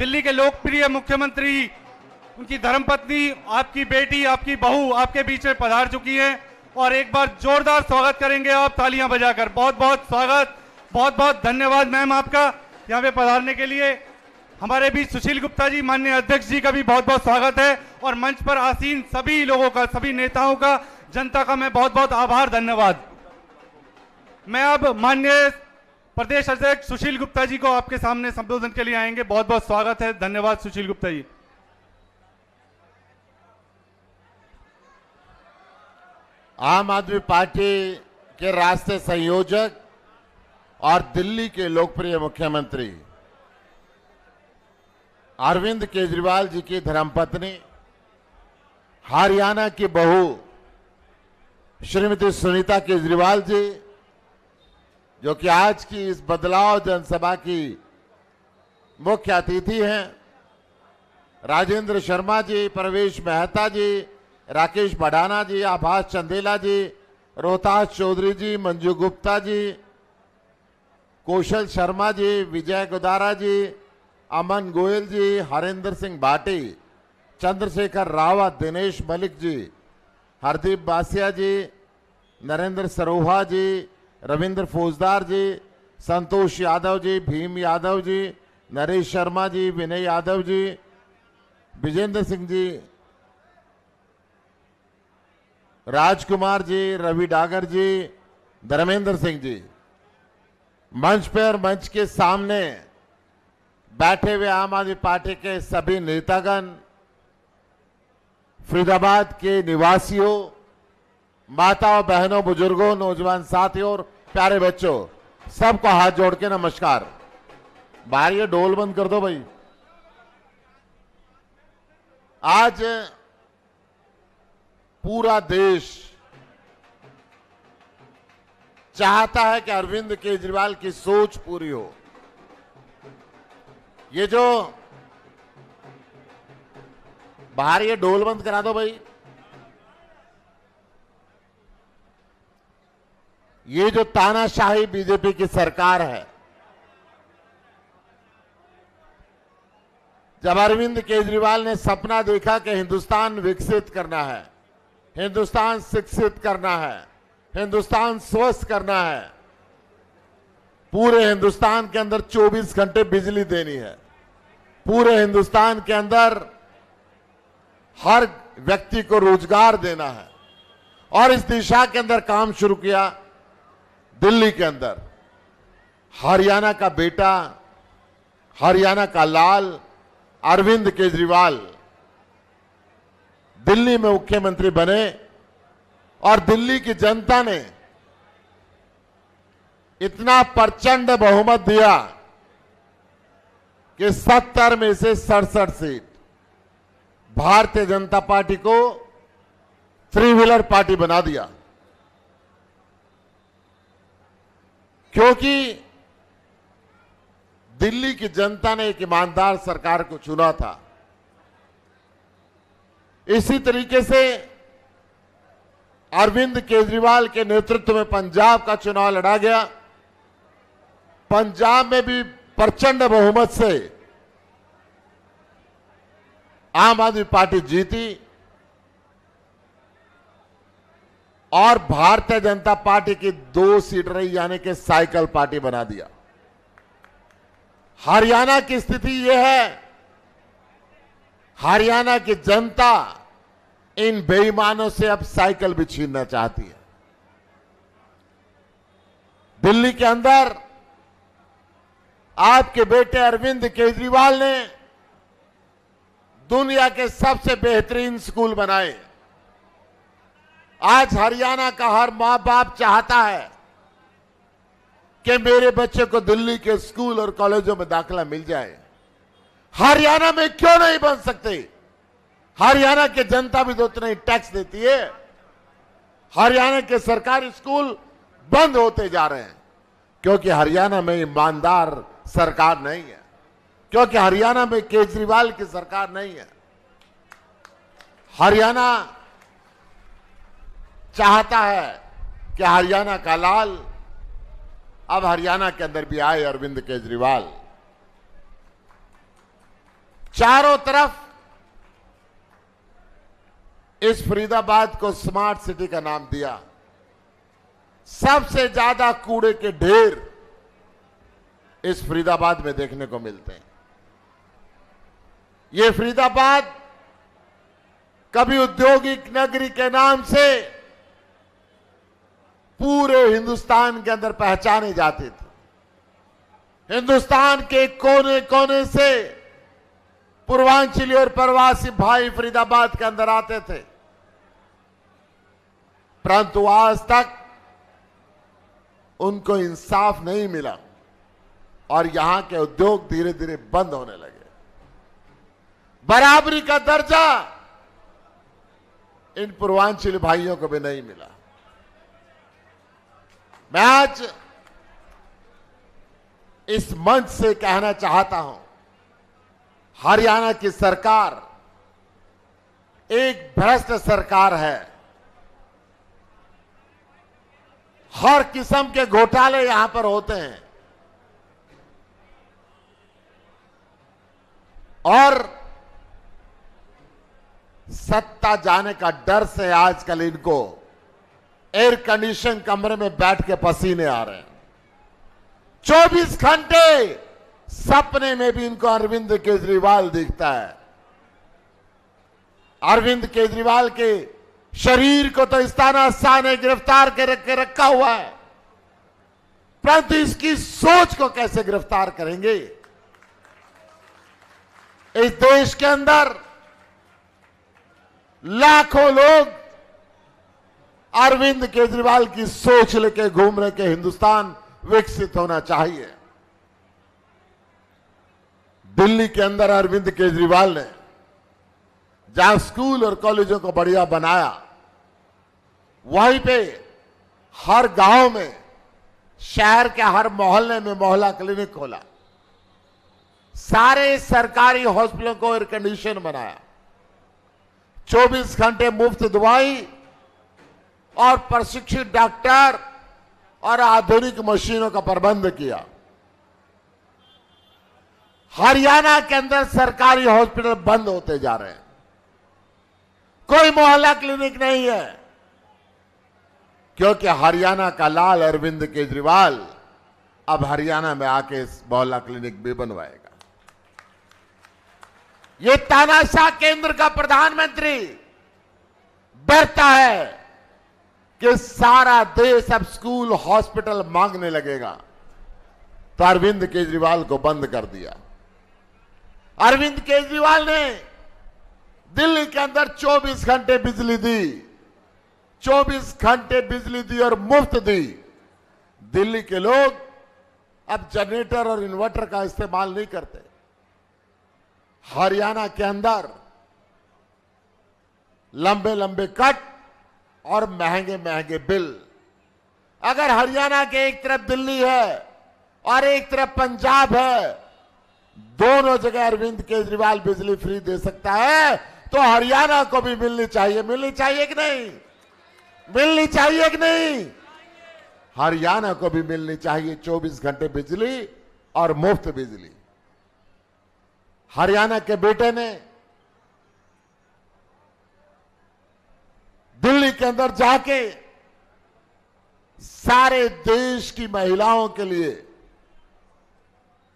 दिल्ली के लोकप्रिय मुख्यमंत्री, उनकी धर्मपत्नी, आपकी बेटी, आपकी बहू आपके बीच में पधार चुकी हैं और एक बार जोरदार स्वागत करेंगे आप तालियां बजाकर। बहुत बहुत स्वागत, बहुत बहुत धन्यवाद मैम आपका यहाँ पे पधारने के लिए। हमारे बीच सुशील गुप्ता जी, माननीय अध्यक्ष जी का भी बहुत बहुत स्वागत है और मंच पर आसीन सभी लोगों का, सभी नेताओं का, जनता का मैं बहुत बहुत आभार, धन्यवाद। मैं अब माननीय प्रदेश अध्यक्ष सुशील गुप्ता जी को आपके सामने संबोधन के लिए आएंगे। बहुत बहुत स्वागत है, धन्यवाद सुशील गुप्ता जी। आम आदमी पार्टी के राष्ट्रीय संयोजक और दिल्ली के लोकप्रिय मुख्यमंत्री अरविंद केजरीवाल जी की धर्मपत्नी, हरियाणा की बहू श्रीमती सुनीता केजरीवाल जी, जो कि आज की इस बदलाव जनसभा की मुख्य अतिथि हैं, राजेंद्र शर्मा जी, प्रवेश मेहता जी, राकेश भडाना जी, आभास चंदेला जी, रोहतास चौधरी जी, मंजू गुप्ता जी, कौशल शर्मा जी, विजय गोदारा जी, अमन गोयल जी, हरेंद्र सिंह भाटी, चंद्रशेखर रावत, दिनेश मलिक जी, हरदीप बासिया जी, नरेंद्र सरोहा जी, रविंद्र फौजदार जी, संतोष यादव जी, भीम यादव जी, नरेश शर्मा जी, विनय यादव जी, विजेंद्र सिंह जी, राजकुमार जी, रवि डागर जी, धर्मेंद्र सिंह जी, मंच पर मंच के सामने बैठे हुए आम आदमी पार्टी के सभी नेतागण, फरीदाबाद के निवासियों, माताओं, बहनों, बुजुर्गों, नौजवान साथियों और प्यारे बच्चों, सबको हाथ जोड़ के नमस्कार। बाहर ये ढोल बंद कर दो भाई। आज पूरा देश चाहता है कि अरविंद केजरीवाल की सोच पूरी हो। ये जो बाहर ये ढोल बंद करा दो भाई। ये जो तानाशाही बीजेपी की सरकार है, जब अरविंद केजरीवाल ने सपना देखा कि हिंदुस्तान विकसित करना है, हिंदुस्तान शिक्षित करना है, हिंदुस्तान स्वस्थ करना है, पूरे हिंदुस्तान के अंदर 24 घंटे बिजली देनी है, पूरे हिंदुस्तान के अंदर हर व्यक्ति को रोजगार देना है, और इस दिशा के अंदर काम शुरू किया। दिल्ली के अंदर हरियाणा का बेटा, हरियाणा का लाल अरविंद केजरीवाल दिल्ली में मुख्यमंत्री बने और दिल्ली की जनता ने इतना प्रचंड बहुमत दिया कि 70 में से 67 सीट भारतीय जनता पार्टी को 3 व्हीलर पार्टी बना दिया। क्योंकि दिल्ली की जनता ने एक ईमानदार सरकार को चुना था। इसी तरीके से अरविंद केजरीवाल के नेतृत्व में पंजाब का चुनाव लड़ा गया। पंजाब में भी प्रचंड बहुमत से आम आदमी पार्टी जीती और भारतीय जनता पार्टी की 2 सीट रही, यानी कि साइकिल पार्टी बना दिया। हरियाणा की स्थिति यह है, हरियाणा की जनता इन बेईमानों से अब साइकिल भी छीनना चाहती है। दिल्ली के अंदर आपके बेटे अरविंद केजरीवाल ने दुनिया के सबसे बेहतरीन स्कूल बनाए। आज हरियाणा का हर मां बाप चाहता है कि मेरे बच्चे को दिल्ली के स्कूल और कॉलेजों में दाखिला मिल जाए। हरियाणा में क्यों नहीं बन सकते? हरियाणा की जनता भी तो उतना ही टैक्स देती है। हरियाणा के सरकारी स्कूल बंद होते जा रहे हैं क्योंकि हरियाणा में ईमानदार सरकार नहीं है, क्योंकि हरियाणा में केजरीवाल की सरकार नहीं है। हरियाणा चाहता है कि हरियाणा का लाल अब हरियाणा के अंदर भी आए अरविंद केजरीवाल। चारों तरफ इस फरीदाबाद को स्मार्ट सिटी का नाम दिया। सबसे ज्यादा कूड़े के ढेर इस फरीदाबाद में देखने को मिलते हैं। ये फरीदाबाद कभी औद्योगिक नगरी के नाम से पूरे हिंदुस्तान के अंदर पहचाने जाते थे। हिंदुस्तान के कोने कोने से पूर्वांचली और प्रवासी भाई फरीदाबाद के अंदर आते थे, परंतु आज तक उनको इंसाफ नहीं मिला और यहां के उद्योग धीरे धीरे बंद होने लगे। बराबरी का दर्जा इन पूर्वांचली भाइयों को भी नहीं मिला। मैं आज इस मंच से कहना चाहता हूं, हरियाणा की सरकार एक भ्रष्ट सरकार है। हर किस्म के घोटाले यहां पर होते हैं और सत्ता जाने का डर से आजकल इनको एयर कंडीशन कमरे में बैठ के पसीने आ रहे हैं। 24 घंटे सपने में भी इनको अरविंद केजरीवाल दिखता है। अरविंद केजरीवाल के शरीर को तो इस तानाशाह ने गिरफ्तार के रखा हुआ है, परंतु इसकी सोच को कैसे गिरफ्तार करेंगे? इस देश के अंदर लाखों लोग अरविंद केजरीवाल की सोच लेके घूम रहे कि हिंदुस्तान विकसित होना चाहिए। दिल्ली के अंदर अरविंद केजरीवाल ने जहां स्कूल और कॉलेजों को बढ़िया बनाया, वहीं पे हर गांव में, शहर के हर मोहल्ले में मोहल्ला क्लिनिक खोला, सारे सरकारी हॉस्पिटलों को एयर कंडीशन बनाया, 24 घंटे मुफ्त दवाई और प्रशिक्षित डॉक्टर और आधुनिक मशीनों का प्रबंध किया। हरियाणा के अंदर सरकारी हॉस्पिटल बंद होते जा रहे हैं, कोई मोहल्ला क्लिनिक नहीं है, क्योंकि हरियाणा का लाल अरविंद केजरीवाल अब हरियाणा में आके इस मोहल्ला क्लिनिक भी बनवाएगा। ये तानाशाह केंद्र का प्रधानमंत्री डरता है कि सारा देश अब स्कूल हॉस्पिटल मांगने लगेगा, तो अरविंद केजरीवाल को बंद कर दिया। अरविंद केजरीवाल ने दिल्ली के अंदर 24 घंटे बिजली दी, 24 घंटे बिजली दी और मुफ्त दी। दिल्ली के लोग अब जनरेटर और इन्वर्टर का इस्तेमाल नहीं करते। हरियाणा के अंदर लंबे लंबे कट और महंगे महंगे बिल। अगर हरियाणा के एक तरफ दिल्ली है और एक तरफ पंजाब है, दोनों जगह अरविंद केजरीवाल बिजली फ्री दे सकता है, तो हरियाणा को भी मिलनी चाहिए। मिलनी चाहिए कि नहीं? मिलनी चाहिए कि नहीं? हरियाणा को भी मिलनी चाहिए 24 घंटे बिजली और मुफ्त बिजली। हरियाणा के बेटे ने दिल्ली के अंदर जाके सारे देश की महिलाओं के लिए,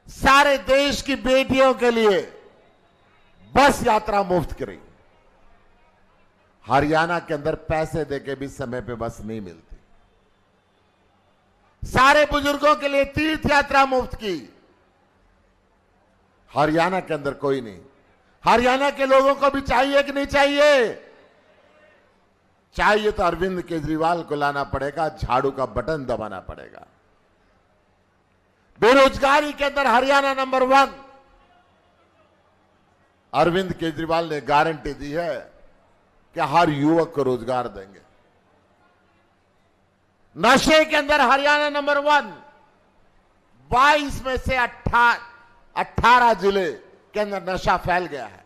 सारे देश की बेटियों के लिए बस यात्रा मुफ्त करी। हरियाणा के अंदर पैसे देके भी समय पे बस नहीं मिलती। सारे बुजुर्गों के लिए तीर्थ यात्रा मुफ्त की। हरियाणा के अंदर कोई नहीं। हरियाणा के लोगों को भी चाहिए कि नहीं चाहिए? चाहिए तो अरविंद केजरीवाल को लाना पड़ेगा, झाड़ू का बटन दबाना पड़ेगा। बेरोजगारी के अंदर हरियाणा नंबर 1। अरविंद केजरीवाल ने गारंटी दी है कि हर युवक को रोजगार देंगे। नशे के अंदर हरियाणा नंबर 1। 22 में से 18 जिले के अंदर नशा फैल गया है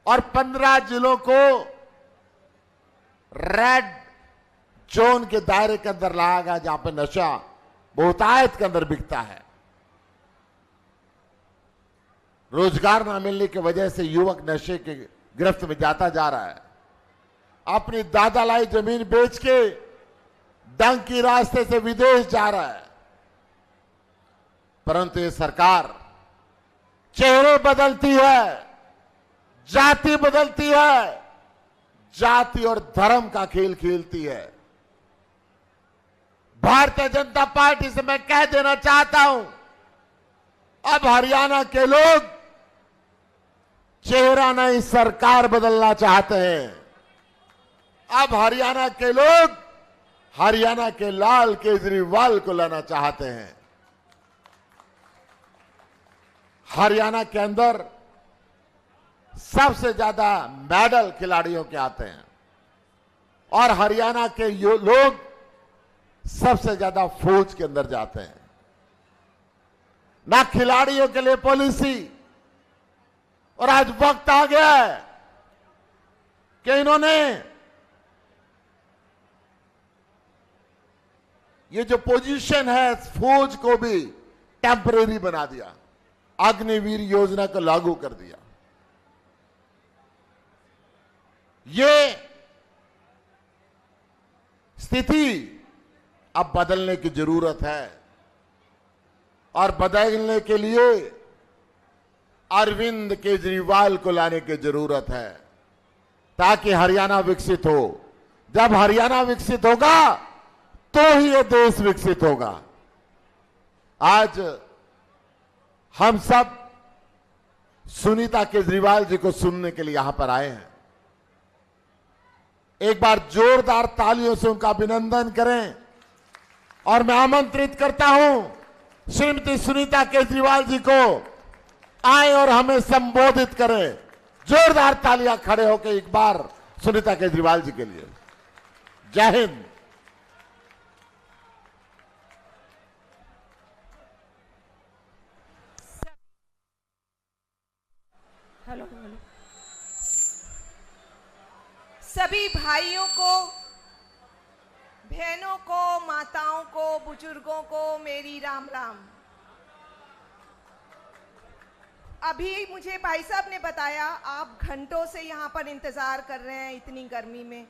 और 15 जिलों को रेड जोन के दायरे के अंदर लाया गया, जहां पे नशा बहुतायत के अंदर बिकता है। रोजगार ना मिलने की वजह से युवक नशे के गिरफ्त में जाता जा रहा है। अपनी दादा लाई जमीन बेच के डंग की रास्ते से विदेश जा रहा है। परंतु ये सरकार चेहरे बदलती है, जाति बदलती है, जाति और धर्म का खेल खेलती है। भारतीय जनता पार्टी से मैं कह देना चाहता हूं, अब हरियाणा के लोग चेहरा नहीं सरकार बदलना चाहते हैं। अब हरियाणा के लोग हरियाणा के लाल केजरीवाल को लाना चाहते हैं। हरियाणा के अंदर सबसे ज्यादा मेडल खिलाड़ियों के आते हैं और हरियाणा के लोग सबसे ज्यादा फौज के अंदर जाते हैं। ना खिलाड़ियों के लिए पॉलिसी, और आज वक्त आ गया है कि इन्होंने ये जो पोजीशन है फौज को भी टेम्परेरी बना दिया, अग्निवीर योजना को लागू कर दिया। ये स्थिति अब बदलने की जरूरत है और बदलने के लिए अरविंद केजरीवाल को लाने की जरूरत है ताकि हरियाणा विकसित हो। जब हरियाणा विकसित होगा तो ही ये देश विकसित होगा। आज हम सब सुनीता केजरीवाल जी को सुनने के लिए यहां पर आए हैं। एक बार जोरदार तालियों से उनका अभिनंदन करें और मैं आमंत्रित करता हूं श्रीमती सुनीता केजरीवाल जी को आए और हमें संबोधित करें। जोरदार तालियां खड़े होकर एक बार सुनीता केजरीवाल जी के लिए। जय हिंद। हेलो सभी भाइयों को, बहनों को, माताओं को, बुजुर्गों को मेरी राम राम। अभी मुझे भाई साहब ने बताया आप घंटों से यहाँ पर इंतजार कर रहे हैं इतनी गर्मी में।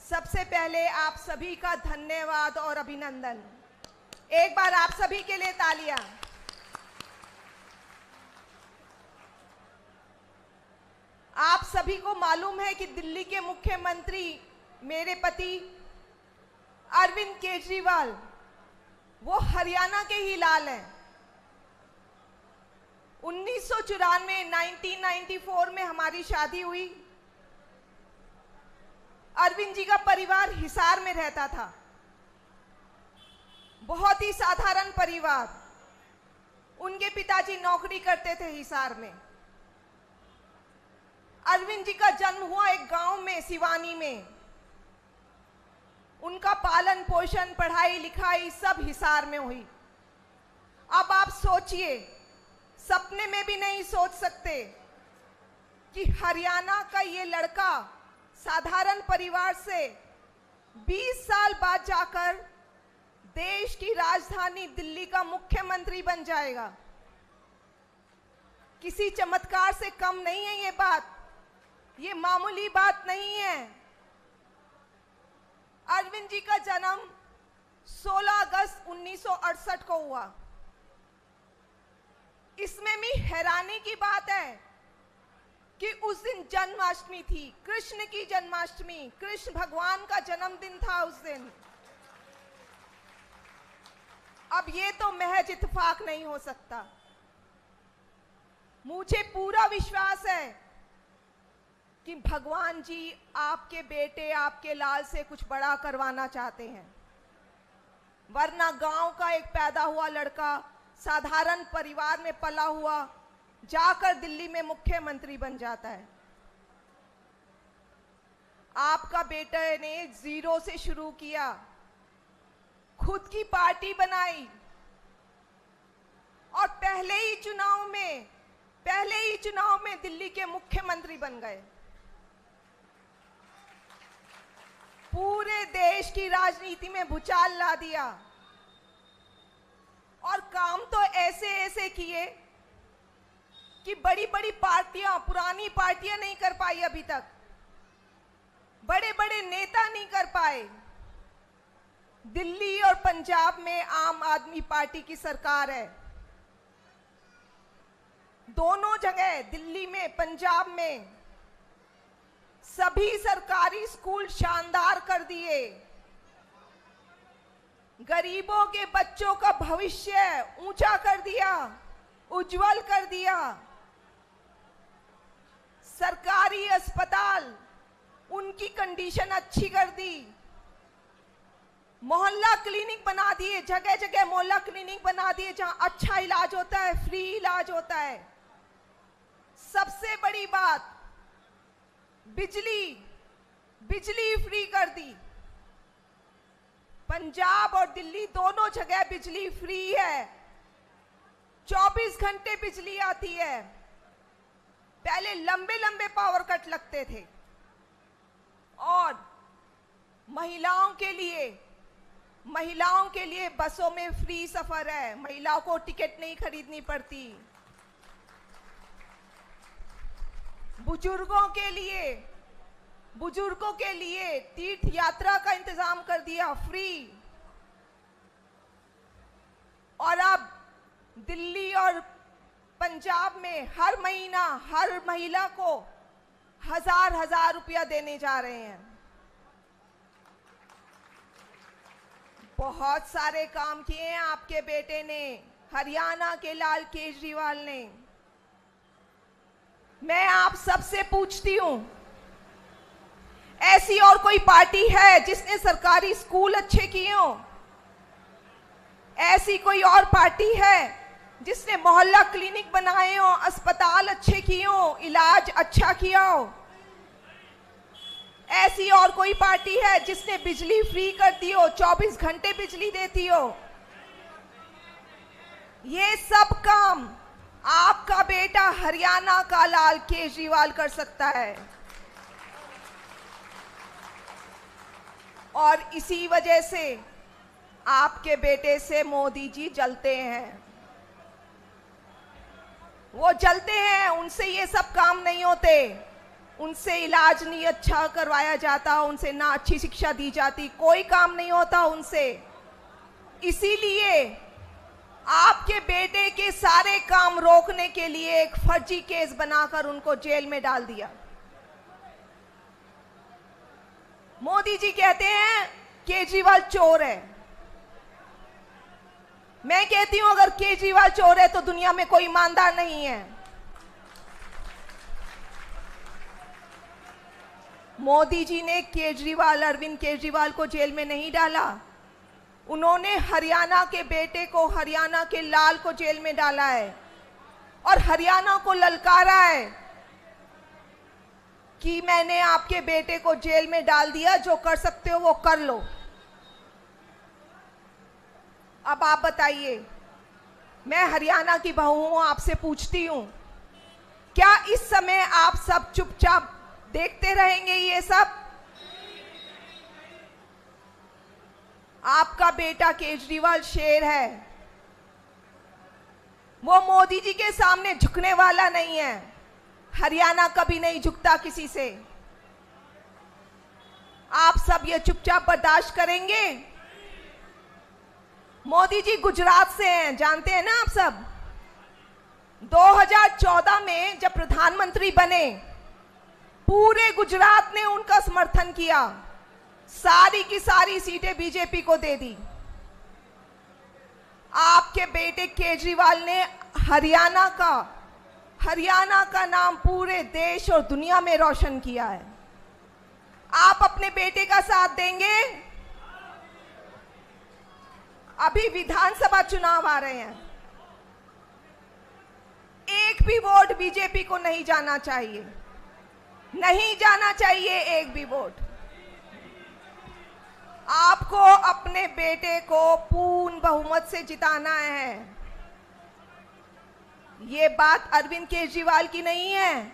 सबसे पहले आप सभी का धन्यवाद और अभिनंदन। एक बार आप सभी के लिए तालियां। आप सभी को मालूम है कि दिल्ली के मुख्यमंत्री मेरे पति अरविंद केजरीवाल वो हरियाणा के ही लाल हैं। 1994 में हमारी शादी हुई। अरविंद जी का परिवार हिसार में रहता था, बहुत ही साधारण परिवार। उनके पिताजी नौकरी करते थे हिसार में। अरविंद जी का जन्म हुआ एक गांव में, सिवानी में। उनका पालन पोषण, पढ़ाई लिखाई सब हिसार में हुई। अब आप सोचिए, सपने में भी नहीं सोच सकते कि हरियाणा का ये लड़का साधारण परिवार से 20 साल बाद जाकर देश की राजधानी दिल्ली का मुख्यमंत्री बन जाएगा। किसी चमत्कार से कम नहीं है ये बात, ये मामूली बात नहीं है। अरविंद जी का जन्म 16 अगस्त 1968 को हुआ। इसमें भी हैरानी की बात है कि उस दिन जन्माष्टमी थी, कृष्ण की जन्माष्टमी, कृष्ण भगवान का जन्मदिन था उस दिन। अब ये तो महज इत्तेफाक नहीं हो सकता। मुझे पूरा विश्वास है कि भगवान जी आपके बेटे, आपके लाल से कुछ बड़ा करवाना चाहते हैं। वरना गांव का एक पैदा हुआ लड़का, साधारण परिवार में पला हुआ, जाकर दिल्ली में मुख्यमंत्री बन जाता है। आपका बेटे ने जीरो से शुरू किया, खुद की पार्टी बनाई और पहले ही चुनाव में दिल्ली के मुख्यमंत्री बन गए। पूरे देश की राजनीति में भूचाल ला दिया और काम तो ऐसे ऐसे किए कि बड़ी बड़ी पार्टियां, पुरानी पार्टियां नहीं कर पाई अभी तक, बड़े बड़े नेता नहीं कर पाए। दिल्ली और पंजाब में आम आदमी पार्टी की सरकार है। दोनों जगह, दिल्ली में, पंजाब में, सभी सरकारी स्कूल शानदार कर दिए। गरीबों के बच्चों का भविष्य ऊंचा कर दिया, उज्जवल कर दिया। सरकारी अस्पताल, उनकी कंडीशन अच्छी कर दी। मोहल्ला क्लिनिक बना दिए, जगह जगह मोहल्ला क्लिनिक बना दिए जहां अच्छा इलाज होता है, फ्री इलाज होता है। सबसे बड़ी बात, बिजली फ्री कर दी। पंजाब और दिल्ली दोनों जगह बिजली फ्री है, 24 घंटे बिजली आती है। पहले लंबे लंबे पावर कट लगते थे। और महिलाओं के लिए बसों में फ्री सफर है, महिलाओं को टिकट नहीं खरीदनी पड़ती। बुजुर्गों के लिए तीर्थ यात्रा का इंतजाम कर दिया, फ्री। और अब दिल्ली और पंजाब में हर महीना हर महिला को 1000 रुपया देने जा रहे हैं। बहुत सारे काम किए हैं आपके बेटे ने, हरियाणा के लाल केजरीवाल ने। मैं आप सबसे पूछती हूं, ऐसी और कोई पार्टी है जिसने सरकारी स्कूल अच्छे किए हो? ऐसी कोई और पार्टी है जिसने मोहल्ला क्लिनिक बनाए हो, अस्पताल अच्छे किए हो, इलाज अच्छा किया हो? ऐसी और कोई पार्टी है जिसने बिजली फ्री कर दी हो, 24 घंटे बिजली देती हो? ये सब काम आपका बेटा हरियाणा का लाल केजरीवाल कर सकता है। और इसी वजह से आपके बेटे से मोदी जी जलते हैं। वो जलते हैं, उनसे ये सब काम नहीं होते, उनसे इलाज नहीं अच्छा करवाया जाता, उनसे ना अच्छी शिक्षा दी जाती, कोई काम नहीं होता उनसे। इसीलिए आपके बेटे के सारे काम रोकने के लिए एक फर्जी केस बनाकर उनको जेल में डाल दिया। मोदी जी कहते हैं केजरीवाल चोर है। मैं कहती हूं अगर केजरीवाल चोर है तो दुनिया में कोई ईमानदार नहीं है। मोदी जी ने अरविंद केजरीवाल को जेल में नहीं डाला, उन्होंने हरियाणा के बेटे को, हरियाणा के लाल को जेल में डाला है और हरियाणा को ललकारा है कि मैंने आपके बेटे को जेल में डाल दिया, जो कर सकते हो वो कर लो। अब आप बताइए, मैं हरियाणा की बहू हूं, आपसे पूछती हूं, क्या इस समय आप सब चुपचाप देखते रहेंगे ये सब? आपका बेटा केजरीवाल शेर है, वो मोदी जी के सामने झुकने वाला नहीं है। हरियाणा कभी नहीं झुकता किसी से। आप सब ये चुपचाप बर्दाश्त करेंगे? मोदी जी गुजरात से हैं, जानते हैं ना आप सब। 2014 में जब प्रधानमंत्री बने, पूरे गुजरात ने उनका समर्थन किया, सारी की सारी सीटें बीजेपी को दे दी। आपके बेटे केजरीवाल ने हरियाणा का नाम पूरे देश और दुनिया में रोशन किया है। आप अपने बेटे का साथ देंगे? अभी विधानसभा चुनाव आ रहे हैं, एक भी वोट बीजेपी को नहीं जाना चाहिए, नहीं जाना चाहिए एक भी वोट। आपको अपने बेटे को पूर्ण बहुमत से जिताना है। ये बात अरविंद केजरीवाल की नहीं है,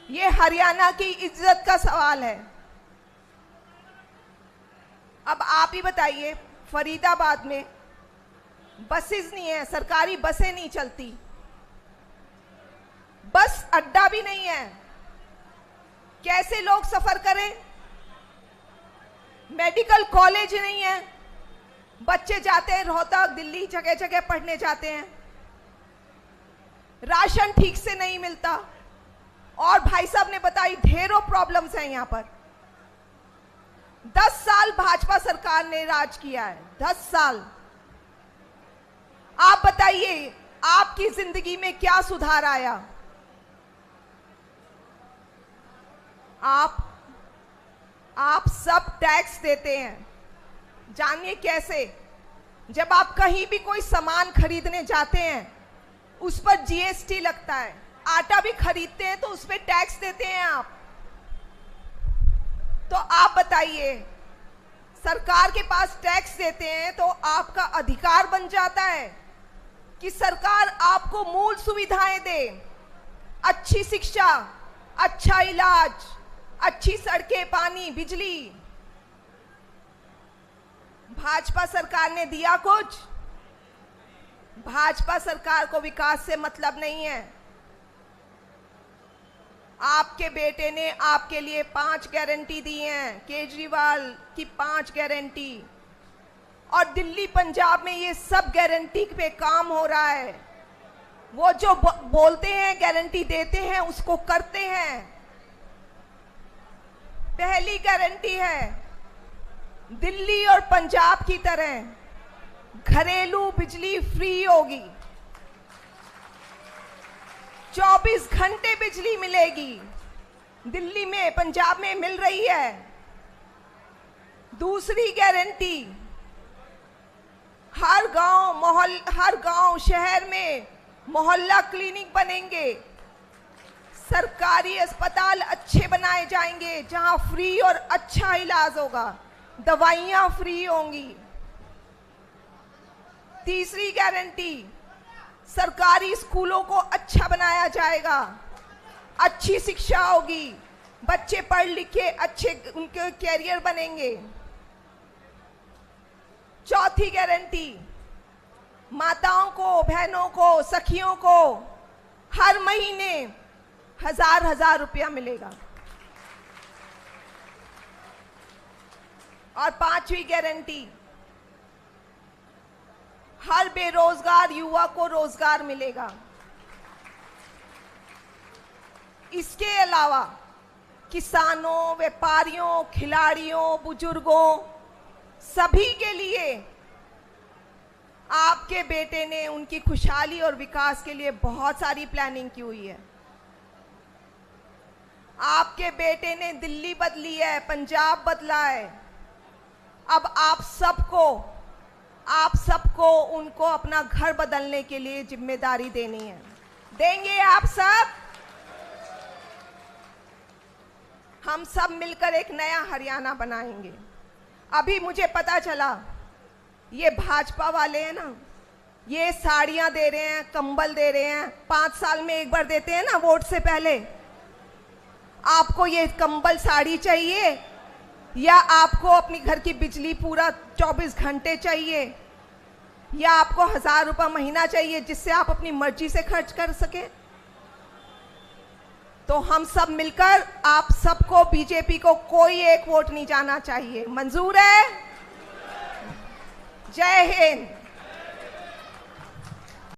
ये हरियाणा की इज्जत का सवाल है। अब आप ही बताइए, फरीदाबाद में बसेस नहीं है, सरकारी बसें नहीं चलती, बस अड्डा भी नहीं है, कैसे लोग सफर करें? मेडिकल कॉलेज नहीं है, बच्चे जाते हैं रोहतक, दिल्ली, जगह जगह पढ़ने जाते हैं। राशन ठीक से नहीं मिलता, और भाई साहब ने बताई ढेरों प्रॉब्लम्स हैं यहां पर। 10 साल भाजपा सरकार ने राज किया है, 10 साल। आप बताइए आपकी जिंदगी में क्या सुधार आया? आप सब टैक्स देते हैं, जानिए कैसे। जब आप कहीं भी कोई सामान खरीदने जाते हैं उस पर जीएसटी लगता है, आटा भी खरीदते हैं तो उस पर टैक्स देते हैं आप। तो आप बताइए, सरकार के पास टैक्स देते हैं तो आपका अधिकार बन जाता है कि सरकार आपको मूल सुविधाएं दे, अच्छी शिक्षा, अच्छा इलाज, अच्छी सड़कें, पानी, बिजली। भाजपा सरकार ने दिया कुछ? भाजपा सरकार को विकास से मतलब नहीं है। आपके बेटे ने आपके लिए 5 गारंटी दी हैं, केजरीवाल की 5 गारंटी, और दिल्ली पंजाब में ये सब गारंटी पे काम हो रहा है। वो जो बोलते हैं, गारंटी देते हैं, उसको करते हैं। पहली गारंटी है, दिल्ली और पंजाब की तरह घरेलू बिजली फ्री होगी, 24 घंटे बिजली मिलेगी। दिल्ली में, पंजाब में मिल रही है। दूसरी गारंटी, हर गांव शहर में मोहल्ला क्लिनिक बनेंगे, सरकारी अस्पताल अच्छे बनाए जाएंगे जहां फ्री और अच्छा इलाज होगा, दवाइयां फ्री होंगी। तीसरी गारंटी, सरकारी स्कूलों को अच्छा बनाया जाएगा, अच्छी शिक्षा होगी, बच्चे पढ़ लिख के अच्छे उनके कैरियर बनेंगे। चौथी गारंटी, माताओं को, बहनों को, सखियों को हर महीने 1000 रुपया मिलेगा। और 5वीं गारंटी, हर बेरोजगार युवा को रोजगार मिलेगा। इसके अलावा किसानों, व्यापारियों, खिलाड़ियों, बुजुर्गों, सभी के लिए आपके बेटे ने उनकी खुशहाली और विकास के लिए बहुत सारी प्लानिंग की हुई है। आपके बेटे ने दिल्ली बदली है, पंजाब बदला है। अब आप सबको उनको अपना घर बदलने के लिए जिम्मेदारी देनी है। देंगे आप सब? हम सब मिलकर एक नया हरियाणा बनाएंगे। अभी मुझे पता चला, ये भाजपा वाले हैं ना, ये साड़ियां दे रहे हैं, कंबल दे रहे हैं, 5 साल में एक बार देते हैं ना वोट से पहले। आपको ये कंबल साड़ी चाहिए, या आपको अपनी घर की बिजली पूरा 24 घंटे चाहिए, या आपको 1000 रुपये महीना चाहिए जिससे आप अपनी मर्जी से खर्च कर सके? तो हम सब मिलकर आप सबको, बीजेपी को कोई एक वोट नहीं जाना चाहिए। मंजूर है? जय हिंद।